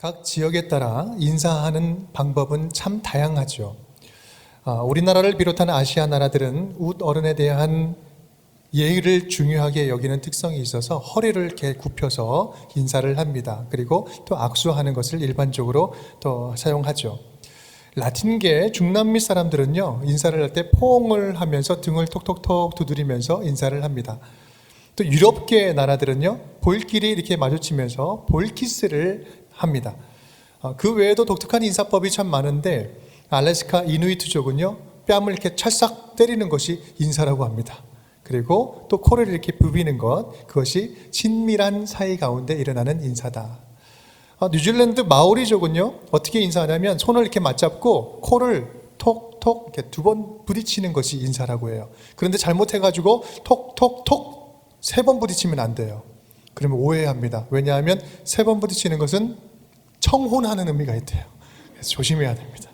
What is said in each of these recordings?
각 지역에 따라 인사하는 방법은 참 다양하죠. 우리나라를 비롯한 아시아 나라들은 웃어른에 대한 예의를 중요하게 여기는 특성이 있어서 허리를 이렇게 굽혀서 인사를 합니다. 그리고 또 악수하는 것을 일반적으로 또 사용하죠. 라틴계 중남미 사람들은요, 인사를 할 때 포옹을 하면서 등을 톡톡톡 두드리면서 인사를 합니다. 또 유럽계 나라들은요, 볼끼리 이렇게 마주치면서 볼키스를 합니다. 그 외에도 독특한 인사법이 참 많은데 알래스카 이누이트족은요, 뺨을 이렇게 찰싹 때리는 것이 인사라고 합니다. 그리고 또 코를 이렇게 부비는 것, 그것이 친밀한 사이 가운데 일어나는 인사다. 뉴질랜드 마오리족은요, 어떻게 인사하냐면 손을 이렇게 맞잡고 코를 톡톡 이렇게 2번 부딪히는 것이 인사라고 해요. 그런데 잘못해가지고 톡톡톡 3번 부딪히면 안 돼요. 그러면 오해합니다. 왜냐하면 3번 부딪히는 것은 청혼하는 의미가 있대요. 그래서 조심해야 됩니다.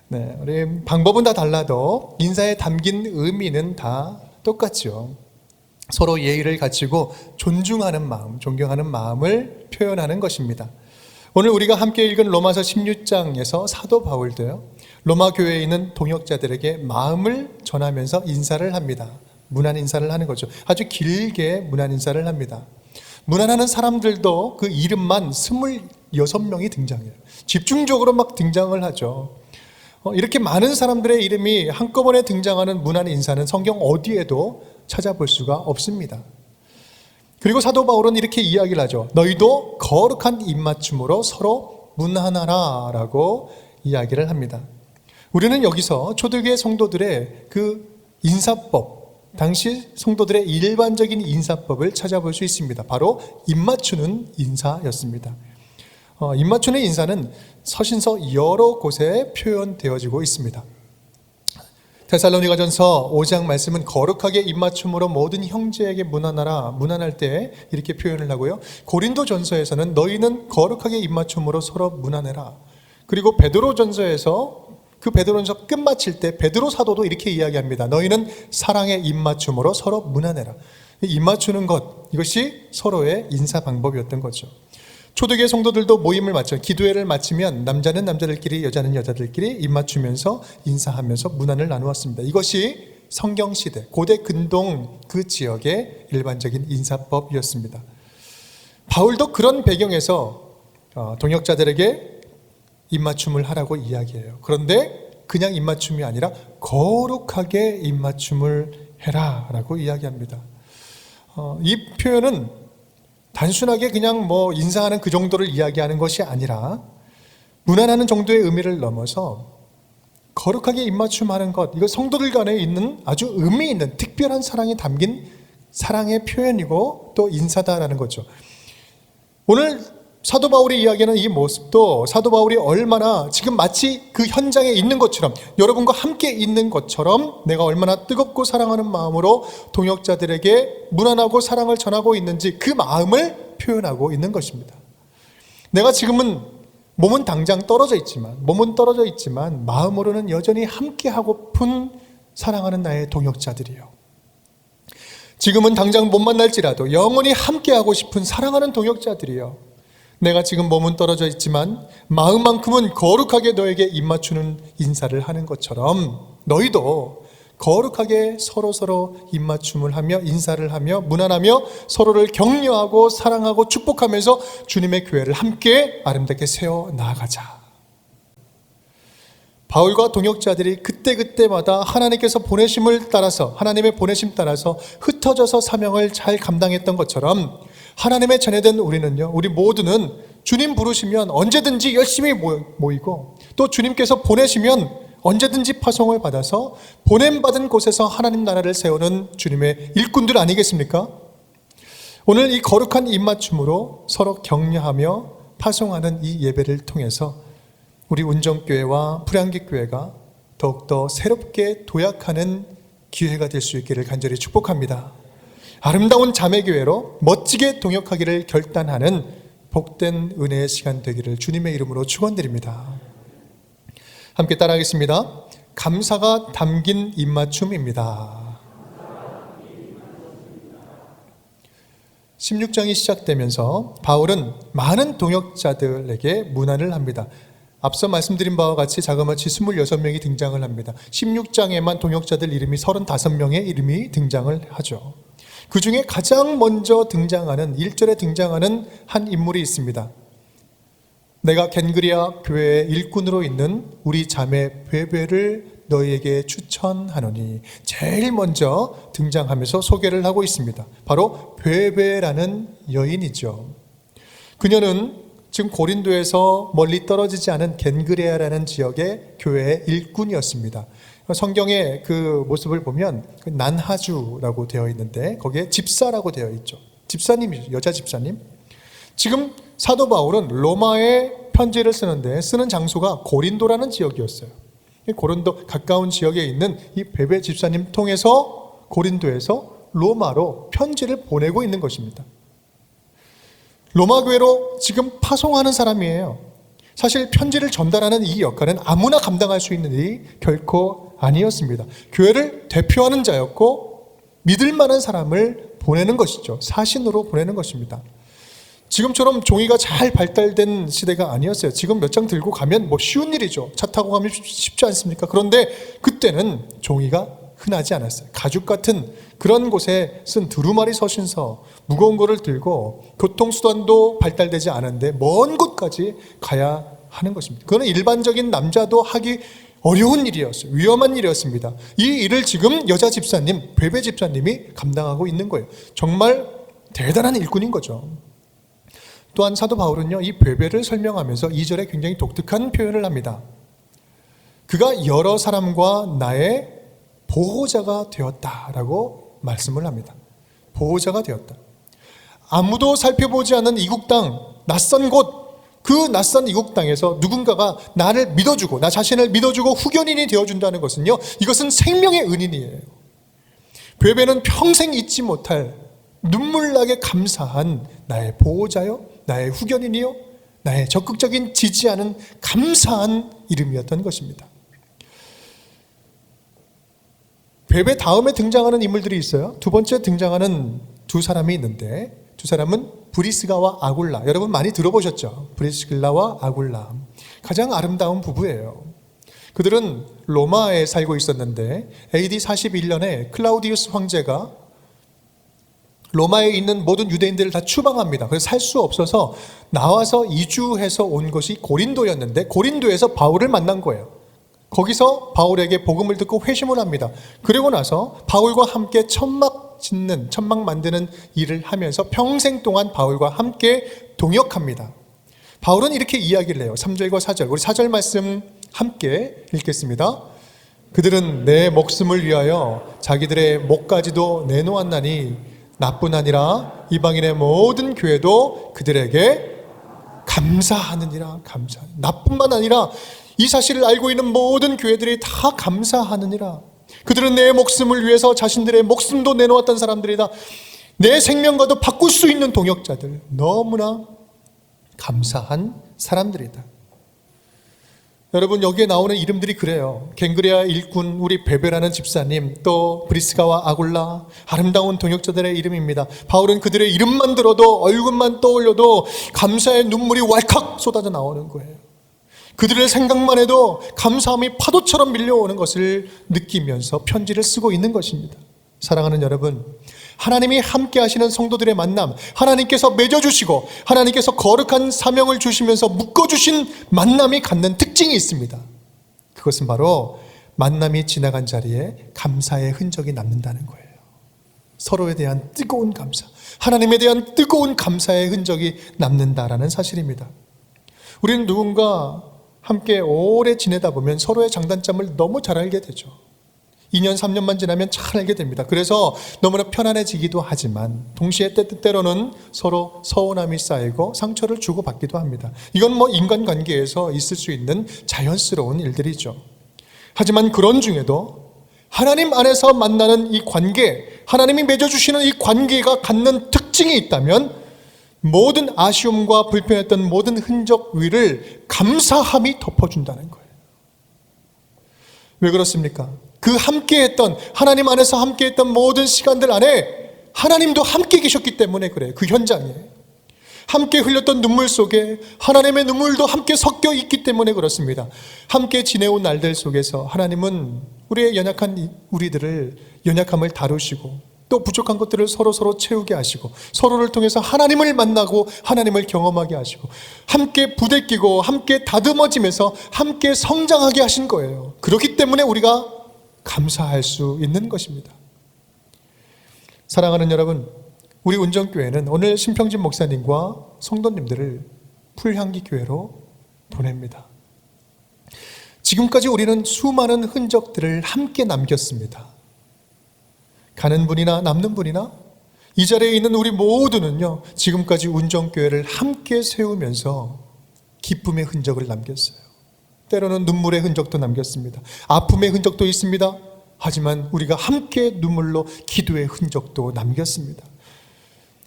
네, 우리 방법은 다 달라도 인사에 담긴 의미는 다 똑같죠. 서로 예의를 갖추고 존중하는 마음, 존경하는 마음을 표현하는 것입니다. 오늘 우리가 함께 읽은 로마서 16장에서 사도 바울도요, 로마 교회에 있는 동역자들에게 마음을 전하면서 인사를 합니다. 문안 인사를 하는 거죠. 아주 길게 문안 인사를 합니다. 문안하는 사람들도 그 이름만 26명이 등장해요. 집중적으로 막 등장을 하죠. 이렇게 많은 사람들의 이름이 한꺼번에 등장하는 문안 인사는 성경 어디에도 찾아볼 수가 없습니다. 그리고 사도 바울은 이렇게 이야기를 하죠. 너희도 거룩한 입맞춤으로 서로 문안하라 라고 이야기를 합니다. 우리는 여기서 초대교회 성도들의 그 인사법, 당시 성도들의 일반적인 인사법을 찾아볼 수 있습니다. 바로 입맞추는 인사였습니다. 입맞추는 인사는 서신서 여러 곳에 표현되어지고 있습니다. 데살로니가전서 5장 말씀은 거룩하게 입맞춤으로 모든 형제에게 문안하라, 문안할 때 이렇게 표현을 하고요. 고린도전서에서는 너희는 거룩하게 입맞춤으로 서로 문안해라. 그리고 베드로전서에서 그 베드로전서 끝마칠 때 베드로 사도도 이렇게 이야기합니다. 너희는 사랑의 입맞춤으로 서로 문안해라. 입맞추는 것, 이것이 서로의 인사 방법이었던 거죠. 초대교회 성도들도 모임을 마쳐 기도회를 마치면 남자는 남자들끼리, 여자는 여자들끼리 입맞추면서 인사하면서 문안을 나누었습니다. 이것이 성경시대, 고대 근동 그 지역의 일반적인 인사법이었습니다. 바울도 그런 배경에서 동역자들에게 입맞춤을 하라고 이야기해요. 그런데 그냥 입맞춤이 아니라 거룩하게 입맞춤을 해라 라고 이야기합니다. 이 표현은 단순하게 그냥 인사하는 그 정도를 이야기하는 것이 아니라 문안하는 정도의 의미를 넘어서 거룩하게 입맞춤하는 것, 이거 성도들 간에 있는 아주 의미 있는 특별한 사랑이 담긴 사랑의 표현이고 또 인사다라는 거죠. 오늘 사도 바울이 이야기하는 이 모습도 사도 바울이 얼마나 지금 마치 그 현장에 있는 것처럼, 여러분과 함께 있는 것처럼 내가 얼마나 뜨겁고 사랑하는 마음으로 동역자들에게 문안하고 사랑을 전하고 있는지 그 마음을 표현하고 있는 것입니다. 내가 지금은 몸은 당장 떨어져 있지만 마음으로는 여전히 함께하고픈 사랑하는 나의 동역자들이요. 지금은 당장 못 만날지라도 영원히 함께하고 싶은 사랑하는 동역자들이요. 내가 지금 몸은 떨어져 있지만 마음만큼은 거룩하게 너에게 입맞추는 인사를 하는 것처럼 너희도 거룩하게 서로 입맞춤을 하며 인사를 하며 문안하며 서로를 격려하고 사랑하고 축복하면서 주님의 교회를 함께 아름답게 세워 나아가자. 바울과 동역자들이 그때마다 하나님께서 하나님의 보내심 따라서 흩어져서 사명을 잘 감당했던 것처럼 하나님의 자녀된 우리는요, 우리 모두는 주님 부르시면 언제든지 열심히 모이고 또 주님께서 보내시면 언제든지 파송을 받아서 보냄받은 곳에서 하나님 나라를 세우는 주님의 일꾼들 아니겠습니까? 오늘 이 거룩한 입맞춤으로 서로 격려하며 파송하는 이 예배를 통해서 우리 운정교회와 프랑기교회가 더욱더 새롭게 도약하는 기회가 될 수 있기를 간절히 축복합니다. 아름다운 자매교회로 멋지게 동역하기를 결단하는 복된 은혜의 시간 되기를 주님의 이름으로 축원드립니다. 함께 따라하겠습니다. 감사가 담긴 입맞춤입니다. 16장이 시작되면서 바울은 많은 동역자들에게 문안을 합니다. 앞서 말씀드린 바와 같이 자그마치 26명이 등장을 합니다. 16장에만 동역자들 이름이 35명의 이름이 등장을 하죠. 그 중에 가장 먼저 등장하는 1절에 등장하는 한 인물이 있습니다. 내가 겐그리아 교회의 일꾼으로 있는 우리 자매 베베를 너희에게 추천하노니, 제일 먼저 등장하면서 소개를 하고 있습니다. 바로 베베라는 여인이죠. 그녀는 지금 고린도에서 멀리 떨어지지 않은 겐그레아라는 지역의 교회의 일꾼이었습니다. 성경의 그 모습을 보면 난하주라고 되어 있는데 거기에 집사라고 되어 있죠. 집사님이죠. 여자 집사님. 지금 사도 바울은 로마에 편지를 쓰는데 쓰는 장소가 고린도라는 지역이었어요. 고린도 가까운 지역에 있는 이 베베 집사님 통해서 고린도에서 로마로 편지를 보내고 있는 것입니다. 로마 교회로 지금 파송하는 사람이에요. 사실 편지를 전달하는 이 역할은 아무나 감당할 수 있는 일이 결코 아니었습니다. 교회를 대표하는 자였고 믿을 만한 사람을 보내는 것이죠. 사신으로 보내는 것입니다. 지금처럼 종이가 잘 발달된 시대가 아니었어요. 지금 몇 장 들고 가면 뭐 쉬운 일이죠. 차 타고 가면 쉽지 않습니까? 그런데 그때는 종이가 흔하지 않았어요. 가죽 같은 그런 곳에 쓴 두루마리 서신서, 무거운 거를 들고 교통수단도 발달되지 않은데 먼 곳까지 가야 하는 것입니다. 그거는 일반적인 남자도 하기 어려운 일이었어요. 위험한 일이었습니다. 이 일을 지금 여자 집사님, 베베 집사님이 감당하고 있는 거예요. 정말 대단한 일꾼인 거죠. 또한 사도 바울은요, 이 베베를 설명하면서 2절에 굉장히 독특한 표현을 합니다. 그가 여러 사람과 나의 보호자가 되었다라고 말씀을 합니다. 보호자가 되었다. 아무도 살펴보지 않는 이국 땅, 낯선 곳, 그 낯선 이국 땅에서 누군가가 나를 믿어주고 나 자신을 믿어주고 후견인이 되어준다는 것은요, 이것은 생명의 은인이에요. 베베는 평생 잊지 못할 눈물나게 감사한 나의 보호자요, 나의 후견인이요, 나의 적극적인 지지하는 감사한 이름이었던 것입니다. 베베 다음에 등장하는 인물들이 있어요. 두 번째 등장하는 두 사람이 있는데 두 사람은 브리스가와 아굴라. 여러분 많이 들어보셨죠? 브리스길라와 아굴라. 가장 아름다운 부부예요. 그들은 로마에 살고 있었는데 AD 41년에 클라우디우스 황제가 로마에 있는 모든 유대인들을 다 추방합니다. 그래서 살 수 없어서 나와서 이주해서 온 것이 고린도였는데 고린도에서 바울을 만난 거예요. 거기서 바울에게 복음을 듣고 회심을 합니다. 그리고 나서 바울과 함께 천막 만드는 일을 하면서 평생 동안 바울과 함께 동역합니다. 바울은 이렇게 이야기를 해요. 3절과 4절. 우리 4절 말씀 함께 읽겠습니다. 그들은 내 목숨을 위하여 자기들의 목까지도 내놓았나니 나뿐 아니라 이방인의 모든 교회도 그들에게 감사하느니라. 나뿐만 아니라 이 사실을 알고 있는 모든 교회들이 다 감사하느니라. 그들은 내 목숨을 위해서 자신들의 목숨도 내놓았던 사람들이다. 내 생명과도 바꿀 수 있는 동역자들, 너무나 감사한 사람들이다. 여러분, 여기에 나오는 이름들이 그래요. 겐그레아 일꾼, 우리 베베라는 집사님, 또 브리스가와 아굴라, 아름다운 동역자들의 이름입니다. 바울은 그들의 이름만 들어도, 얼굴만 떠올려도 감사의 눈물이 왈칵 쏟아져 나오는 거예요. 그들의 생각만 해도 감사함이 파도처럼 밀려오는 것을 느끼면서 편지를 쓰고 있는 것입니다. 사랑하는 여러분, 하나님이 함께 하시는 성도들의 만남, 하나님께서 맺어주시고 하나님께서 거룩한 사명을 주시면서 묶어주신 만남이 갖는 특징이 있습니다. 그것은 바로 만남이 지나간 자리에 감사의 흔적이 남는다는 거예요. 서로에 대한 뜨거운 감사, 하나님에 대한 뜨거운 감사의 흔적이 남는다라는 사실입니다. 우리는 누군가 함께 오래 지내다 보면 서로의 장단점을 너무 잘 알게 되죠. 2년, 3년만 지나면 잘 알게 됩니다. 그래서 너무나 편안해지기도 하지만 동시에 때로는 서로 서운함이 쌓이고 상처를 주고받기도 합니다. 이건 인간관계에서 있을 수 있는 자연스러운 일들이죠. 하지만 그런 중에도 하나님 안에서 만나는 이 관계, 하나님이 맺어주시는 이 관계가 갖는 특징이 있다면 모든 아쉬움과 불편했던 모든 흔적 위를 감사함이 덮어준다는 거예요. 왜 그렇습니까? 그 함께했던, 하나님 안에서 함께했던 모든 시간들 안에 하나님도 함께 계셨기 때문에 그래요. 그 현장에 함께 흘렸던 눈물 속에 하나님의 눈물도 함께 섞여 있기 때문에 그렇습니다. 함께 지내온 날들 속에서 하나님은 우리의 연약한 우리들을 연약함을 다루시고 또 부족한 것들을 서로 채우게 하시고 서로를 통해서 하나님을 만나고 하나님을 경험하게 하시고 함께 부대끼고 함께 다듬어지면서 함께 성장하게 하신 거예요. 그렇기 때문에 우리가 감사할 수 있는 것입니다. 사랑하는 여러분, 우리 운정교회는 오늘 신평진 목사님과 성도님들을 풀향기 교회로 보냅니다. 지금까지 우리는 수많은 흔적들을 함께 남겼습니다. 가는 분이나 남는 분이나 이 자리에 있는 우리 모두는요, 지금까지 운정교회를 함께 세우면서 기쁨의 흔적을 남겼어요. 때로는 눈물의 흔적도 남겼습니다. 아픔의 흔적도 있습니다. 하지만 우리가 함께 눈물로 기도의 흔적도 남겼습니다.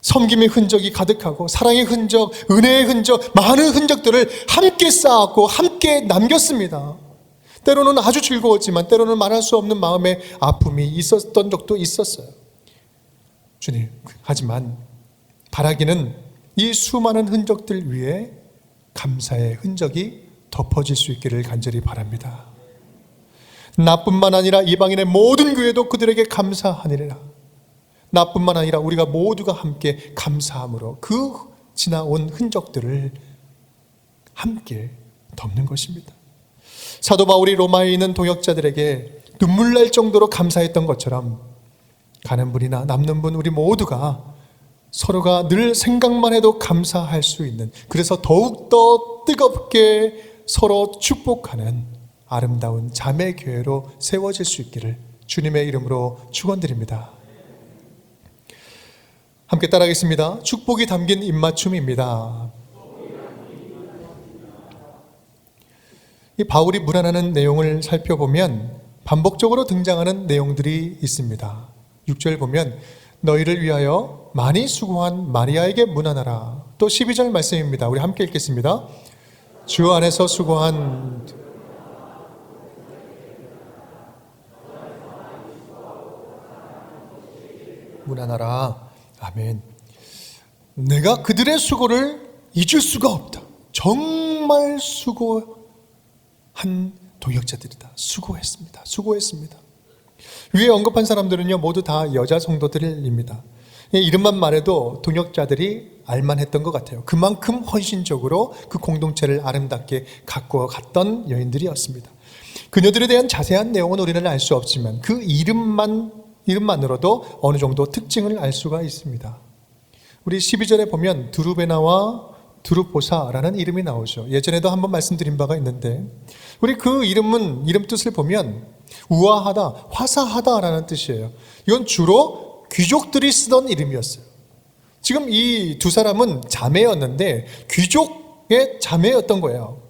섬김의 흔적이 가득하고 사랑의 흔적, 은혜의 흔적, 많은 흔적들을 함께 쌓았고 함께 남겼습니다. 때로는 아주 즐거웠지만 때로는 말할 수 없는 마음의 아픔이 있었던 적도 있었어요. 주님, 하지만 바라기는 이 수많은 흔적들 위에 감사의 흔적이 덮어질 수 있기를 간절히 바랍니다. 나뿐만 아니라 이방인의 모든 교회도 그들에게 감사하니라. 나뿐만 아니라 우리가 모두가 함께 감사함으로 그 지나온 흔적들을 함께 덮는 것입니다. 사도 바울이 로마에 있는 동역자들에게 눈물 날 정도로 감사했던 것처럼 가는 분이나 남는 분 우리 모두가 서로가 늘 생각만 해도 감사할 수 있는, 그래서 더욱더 뜨겁게 서로 축복하는 아름다운 자매교회로 세워질 수 있기를 주님의 이름으로 축원드립니다. 함께 따라하겠습니다. 축복이 담긴 입맞춤입니다. 이 바울이 문안하는 내용을 살펴보면 반복적으로 등장하는 내용들이 있습니다. 6절 보면 너희를 위하여 많이 수고한 마리아에게 문안하라. 또 12절 말씀입니다. 우리 함께 읽겠습니다. 주 안에서 수고한 문안하라. 아멘. 내가 그들의 수고를 잊을 수가 없다. 정말 수고한 동역자들이다. 수고했습니다. 위에 언급한 사람들은요, 모두 다 여자 성도들입니다. 이름만 말해도 동역자들이 알만했던 것 같아요. 그만큼 헌신적으로 그 공동체를 아름답게 가꾸어 갔던 여인들이었습니다. 그녀들에 대한 자세한 내용은 우리는 알 수 없지만 그 이름만으로도 어느 정도 특징을 알 수가 있습니다. 우리 12절에 보면 두루베나와 두루보사라는 이름이 나오죠. 예전에도 한번 말씀드린 바가 있는데 우리 그 이름 뜻을 보면 우아하다, 화사하다라는 뜻이에요. 이건 주로 귀족들이 쓰던 이름이었어요. 지금 이 두 사람은 자매였는데 귀족의 자매였던 거예요.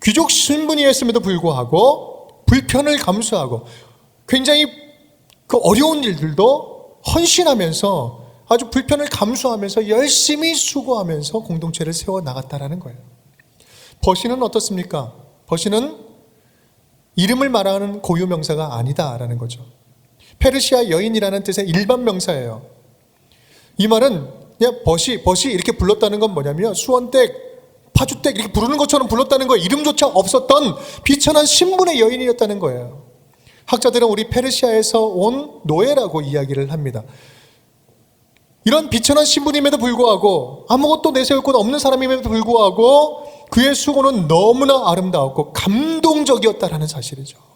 귀족 신분이었음에도 불구하고 불편을 감수하고 굉장히 그 어려운 일들도 헌신하면서 아주 불편을 감수하면서 열심히 수고하면서 공동체를 세워나갔다라는 거예요. 버시는 어떻습니까? 버시는 이름을 말하는 고유명사가 아니다라는 거죠. 페르시아 여인이라는 뜻의 일반 명사예요. 이 말은 그냥 버시 이렇게 불렀다는 건 뭐냐면 수원댁, 파주댁 이렇게 부르는 것처럼 불렀다는 거예요. 이름조차 없었던 비천한 신분의 여인이었다는 거예요. 학자들은 우리 페르시아에서 온 노예라고 이야기를 합니다. 이런 비천한 신분임에도 불구하고 아무것도 내세울 것 없는 사람임에도 불구하고 그의 수고는 너무나 아름다웠고 감동적이었다라는 사실이죠.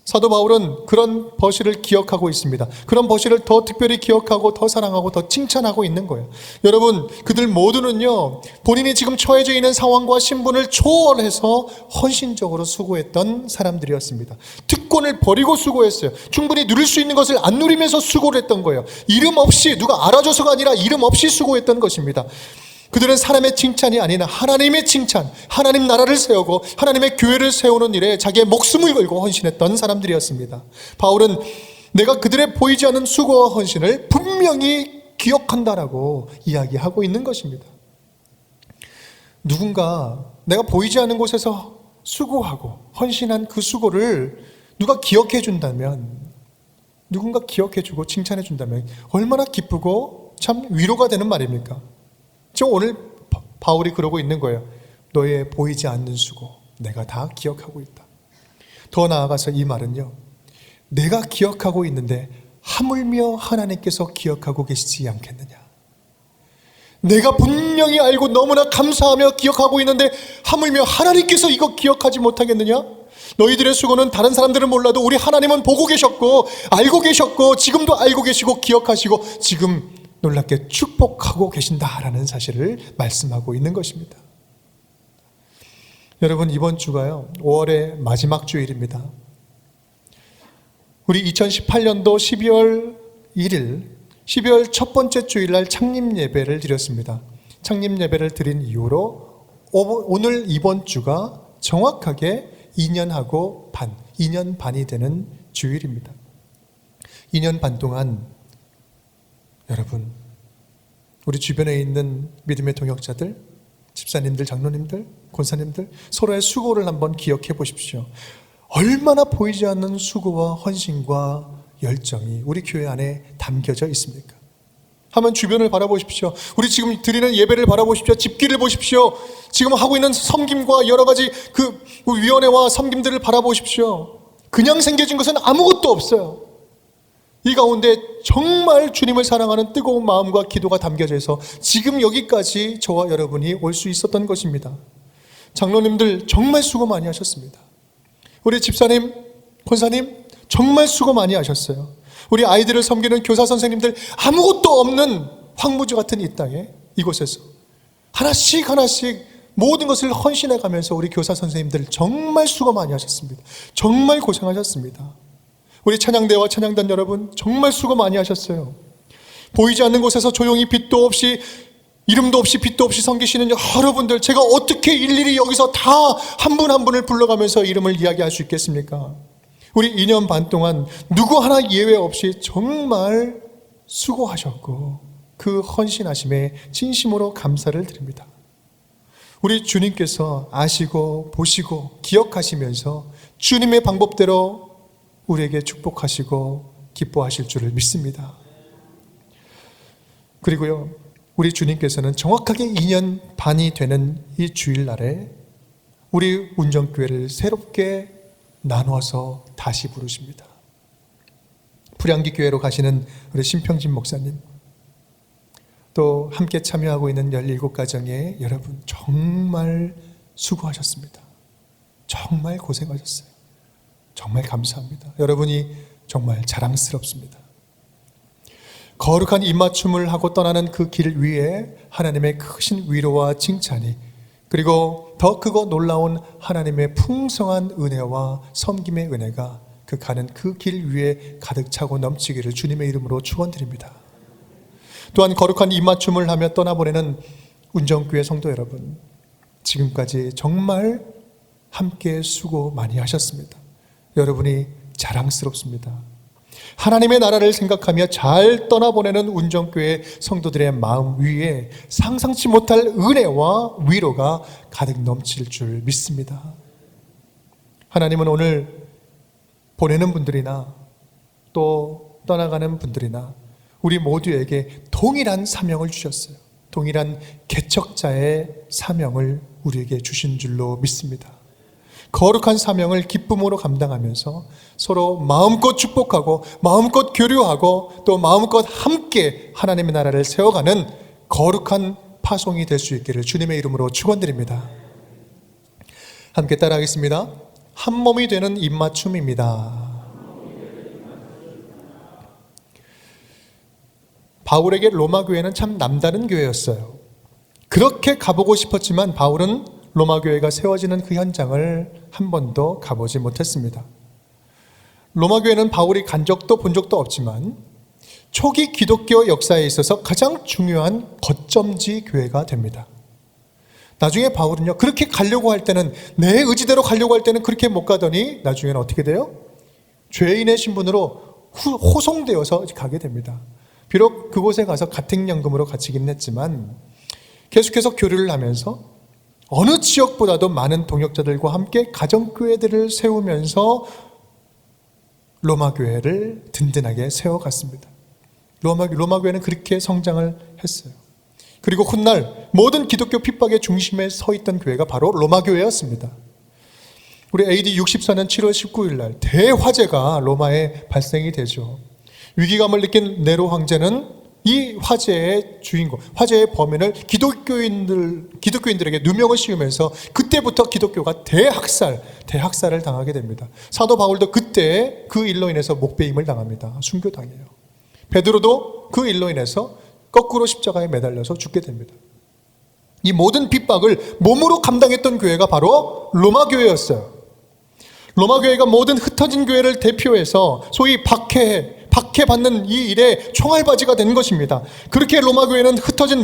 사도 바울은 그런 버시를 기억하고 있습니다. 그런 버시를 더 특별히 기억하고 더 사랑하고 더 칭찬하고 있는 거예요. 여러분, 그들 모두는요, 본인이 지금 처해져 있는 상황과 신분을 초월해서 헌신적으로 수고했던 사람들이었습니다. 특권을 버리고 수고했어요. 충분히 누릴 수 있는 것을 안 누리면서 수고를 했던 거예요. 이름 없이, 누가 알아줘서가 아니라 이름 없이 수고했던 것입니다. 그들은 사람의 칭찬이 아니라 하나님의 칭찬, 하나님 나라를 세우고 하나님의 교회를 세우는 일에 자기의 목숨을 걸고 헌신했던 사람들이었습니다. 바울은 내가 그들의 보이지 않는 수고와 헌신을 분명히 기억한다라고 이야기하고 있는 것입니다. 누군가 내가 보이지 않는 곳에서 수고하고 헌신한 그 수고를 누가 기억해 준다면 누군가 기억해주고 칭찬해준다면 얼마나 기쁘고 참 위로가 되는 말입니까? 지금 오늘 바울이 그러고 있는 거예요. 너의 보이지 않는 수고 내가 다 기억하고 있다. 더 나아가서 이 말은요, 내가 기억하고 있는데 하물며 하나님께서 기억하고 계시지 않겠느냐. 내가 분명히 알고 너무나 감사하며 기억하고 있는데 하물며 하나님께서 이거 기억하지 못하겠느냐? 너희들의 수고는 다른 사람들은 몰라도 우리 하나님은 보고 계셨고 알고 계셨고 지금도 알고 계시고 기억하시고 지금 놀랍게 축복하고 계신다라는 사실을 말씀하고 있는 것입니다. 여러분, 이번 주가요 5월의 마지막 주일입니다. 우리 2018년도 12월 1일 12월 첫 번째 주일날 창립 예배를 드렸습니다. 창립 예배를 드린 이후로 오늘 이번 주가 정확하게 2년 반이 되는 주일입니다. 2년 반 동안 여러분, 우리 주변에 있는 믿음의 동역자들, 집사님들, 장로님들, 권사님들 서로의 수고를 한번 기억해 보십시오. 얼마나 보이지 않는 수고와 헌신과 열정이 우리 교회 안에 담겨져 있습니까? 한번 주변을 바라보십시오. 우리 지금 드리는 예배를 바라보십시오. 집기를 보십시오. 지금 하고 있는 섬김과 여러 가지 그 위원회와 섬김들을 바라보십시오. 그냥 생겨진 것은 아무것도 없어요. 이 가운데 정말 주님을 사랑하는 뜨거운 마음과 기도가 담겨져 있어 지금 여기까지 저와 여러분이 올 수 있었던 것입니다. 장로님들 정말 수고 많이 하셨습니다. 우리 집사님, 권사님 정말 수고 많이 하셨어요. 우리 아이들을 섬기는 교사 선생님들 아무것도 없는 황무지 같은 이 땅에 이곳에서 하나씩 모든 것을 헌신해 가면서 우리 교사 선생님들 정말 수고 많이 하셨습니다. 정말 고생하셨습니다. 우리 찬양대와 찬양단 여러분 정말 수고 많이 하셨어요. 보이지 않는 곳에서 조용히 빛도 없이 이름도 없이 빛도 없이 섬기시는 여러분들, 제가 어떻게 일일이 여기서 다 한 분 한 분을 불러가면서 이름을 이야기할 수 있겠습니까? 우리 2년 반 동안 누구 하나 예외 없이 정말 수고하셨고 그 헌신하심에 진심으로 감사를 드립니다. 우리 주님께서 아시고 보시고 기억하시면서 주님의 방법대로 우리에게 축복하시고 기뻐하실 줄을 믿습니다. 그리고요, 우리 주님께서는 정확하게 2년 반이 되는 이 주일날에 우리 운정교회를 새롭게 나눠서 다시 부르십니다. 불양기 교회로 가시는 우리 신평진 목사님, 또 함께 참여하고 있는 17가정의 여러분 정말 수고하셨습니다. 정말 고생하셨어요. 정말 감사합니다. 여러분이 정말 자랑스럽습니다. 거룩한 입맞춤을 하고 떠나는 그 길 위에 하나님의 크신 위로와 칭찬이, 그리고 더 크고 놀라운 하나님의 풍성한 은혜와 섬김의 은혜가 그 가는 그 길 위에 가득 차고 넘치기를 주님의 이름으로 축원드립니다. 또한 거룩한 입맞춤을 하며 떠나보내는 운정교회 성도 여러분, 지금까지 정말 함께 수고 많이 하셨습니다. 여러분이 자랑스럽습니다. 하나님의 나라를 생각하며 잘 떠나보내는 운정교회 성도들의 마음 위에 상상치 못할 은혜와 위로가 가득 넘칠 줄 믿습니다. 하나님은 오늘 보내는 분들이나 또 떠나가는 분들이나 우리 모두에게 동일한 사명을 주셨어요. 동일한 개척자의 사명을 우리에게 주신 줄로 믿습니다. 거룩한 사명을 기쁨으로 감당하면서 서로 마음껏 축복하고 마음껏 교류하고 또 마음껏 함께 하나님의 나라를 세워가는 거룩한 파송이 될 수 있기를 주님의 이름으로 축원드립니다. 함께 따라하겠습니다. 한 몸이 되는 입맞춤입니다. 바울에게 로마 교회는 참 남다른 교회였어요. 그렇게 가보고 싶었지만 바울은 로마 교회가 세워지는 그 현장을 한 번도 가보지 못했습니다. 로마 교회는 바울이 간 적도 본 적도 없지만 초기 기독교 역사에 있어서 가장 중요한 거점지 교회가 됩니다. 나중에 바울은요, 그렇게 가려고 할 때는, 내 의지대로 가려고 할 때는 그렇게 못 가더니 나중에는 어떻게 돼요? 죄인의 신분으로 호송되어서 가게 됩니다. 비록 그곳에 가서 가택연금으로 갇히긴 했지만 계속해서 교류를 하면서 어느 지역보다도 많은 동역자들과 함께 가정교회들을 세우면서 로마 교회를 든든하게 세워갔습니다. 로마 교회는 그렇게 성장을 했어요. 그리고 훗날 모든 기독교 핍박의 중심에 서 있던 교회가 바로 로마 교회였습니다. 우리 AD 64년 7월 19일 날 대화재가 로마에 발생이 되죠. 위기감을 느낀 네로 황제는 이 화재의 주인공, 화재의 범인을 기독교인들에게 누명을 씌우면서 그때부터 기독교가 대학살을 당하게 됩니다. 사도 바울도 그때 그 일로 인해서 목베임을 당합니다. 순교당해요. 베드로도 그 일로 인해서 거꾸로 십자가에 매달려서 죽게 됩니다. 이 모든 핍박을 몸으로 감당했던 교회가 바로 로마 교회였어요. 로마 교회가 모든 흩어진 교회를 대표해서 소위 박해받는 이 일에 총알바지가 된 것입니다. 그렇게 로마 교회는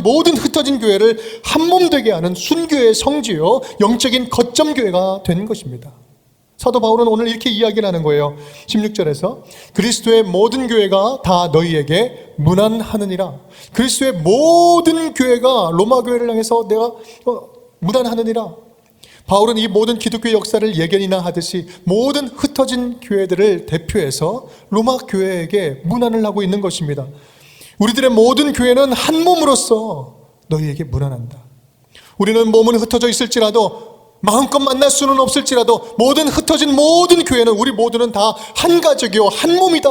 모든 흩어진 교회를 한몸 되게 하는 순교의 성지요, 영적인 거점 교회가 된 것입니다. 사도 바울은 오늘 이렇게 이야기를 하는 거예요. 16절에서 그리스도의 모든 교회가 다 너희에게 문안하느니라. 그리스도의 모든 교회가 로마 교회를 향해서 내가 문안하느니라. 바울은 이 모든 기독교 역사를 예견이나 하듯이 모든 흩어진 교회들을 대표해서 로마 교회에게 문안을 하고 있는 것입니다. 우리들의 모든 교회는 한 몸으로서 너희에게 문안한다. 우리는 몸은 흩어져 있을지라도 마음껏 만날 수는 없을지라도 흩어진 모든 교회는 우리 모두는 다 한 가족이요 한 몸이다.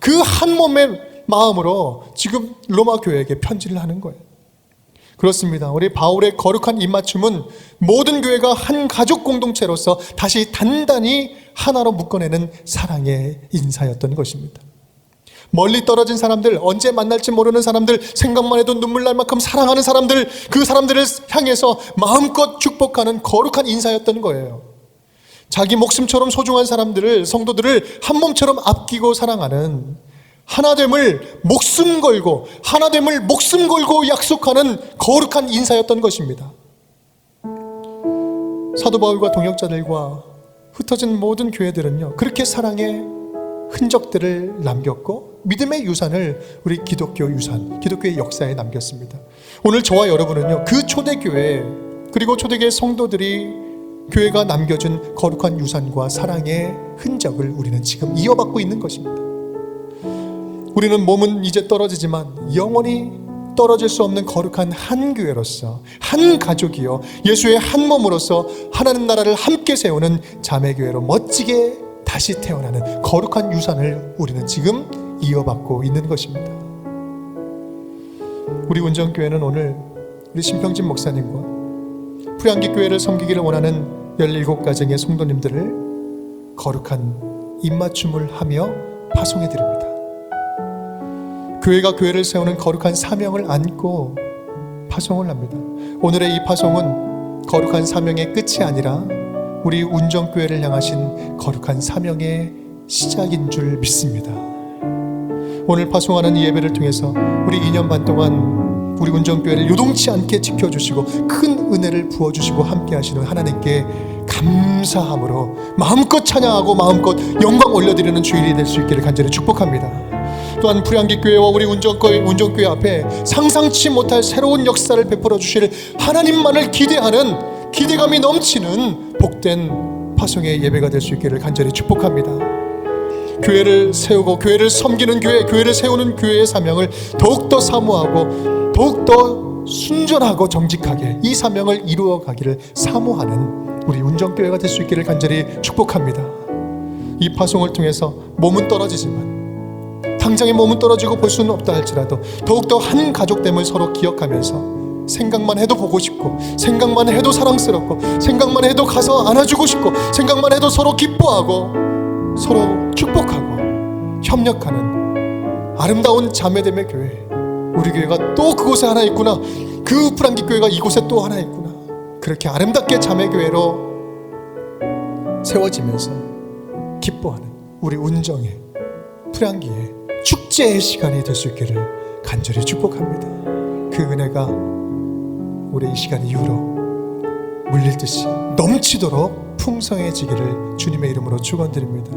그 한 몸의 마음으로 지금 로마 교회에게 편지를 하는 거예요. 그렇습니다. 우리 바울의 거룩한 입맞춤은 모든 교회가 한 가족 공동체로서 다시 단단히 하나로 묶어내는 사랑의 인사였던 것입니다. 멀리 떨어진 사람들, 언제 만날지 모르는 사람들, 생각만 해도 눈물 날 만큼 사랑하는 사람들, 그 사람들을 향해서 마음껏 축복하는 거룩한 인사였던 거예요. 자기 목숨처럼 소중한 성도들을 한 몸처럼 아끼고 사랑하는 하나됨을 목숨 걸고 약속하는 거룩한 인사였던 것입니다. 사도 바울과 동역자들과 흩어진 모든 교회들은요, 그렇게 사랑의 흔적들을 남겼고 믿음의 유산을 우리 기독교의 역사에 남겼습니다. 오늘 저와 여러분은요, 그 초대교회 그리고 초대교회 성도들이 교회가 남겨준 거룩한 유산과 사랑의 흔적을 우리는 지금 이어받고 있는 것입니다. 우리는 몸은 이제 떨어지지만 영원히 떨어질 수 없는 거룩한 한 교회로서, 한 가족이요 예수의 한 몸으로서 하나님 나라를 함께 세우는 자매교회로 멋지게 다시 태어나는 거룩한 유산을 우리는 지금 이어받고 있는 것입니다. 우리 운정교회는 오늘 우리 신평진 목사님과 프리한기 교회를 섬기기를 원하는 17가정의 성도님들을 거룩한 입맞춤을 하며 파송해 드립니다. 교회가 교회를 세우는 거룩한 사명을 안고 파송을 합니다. 오늘의 이 파송은 거룩한 사명의 끝이 아니라 우리 운정교회를 향하신 거룩한 사명의 시작인 줄 믿습니다. 오늘 파송하는 이 예배를 통해서 우리 2년 반 동안 우리 운정교회를 요동치 않게 지켜주시고 큰 은혜를 부어주시고 함께 하시는 하나님께 감사함으로 마음껏 찬양하고 마음껏 영광 올려드리는 주일이 될 수 있기를 간절히 축복합니다. 또한 프리한기 교회와 우리 운정교회 앞에 상상치 못할 새로운 역사를 베풀어 주실 하나님만을 기대하는 기대감이 넘치는 복된 파송의 예배가 될 수 있기를 간절히 축복합니다. 교회를 세우고 교회를 섬기는 교회를 세우는 교회의 사명을 더욱더 사모하고 더욱더 순전하고 정직하게 이 사명을 이루어가기를 사모하는 우리 운정교회가 될 수 있기를 간절히 축복합니다. 이 파송을 통해서 몸은 떨어지지만 당장의 몸은 떨어지고 볼 수는 없다 할지라도 더욱더 한 가족됨을 서로 기억하면서 생각만 해도 보고 싶고 생각만 해도 사랑스럽고 생각만 해도 가서 안아주고 싶고 생각만 해도 서로 기뻐하고 서로 축복하고 협력하는 아름다운 자매됨의 교회, 우리 교회가 또 그곳에 하나 있구나, 그 프랑기 교회가 이곳에 또 하나 있구나, 그렇게 아름답게 자매교회로 세워지면서 기뻐하는 우리 운정의 프랑기의 축제의 시간이 될 수 있기를 간절히 축복합니다. 그 은혜가 우리 이 시간 이후로 물릴 듯이 넘치도록 풍성해지기를 주님의 이름으로 축원드립니다.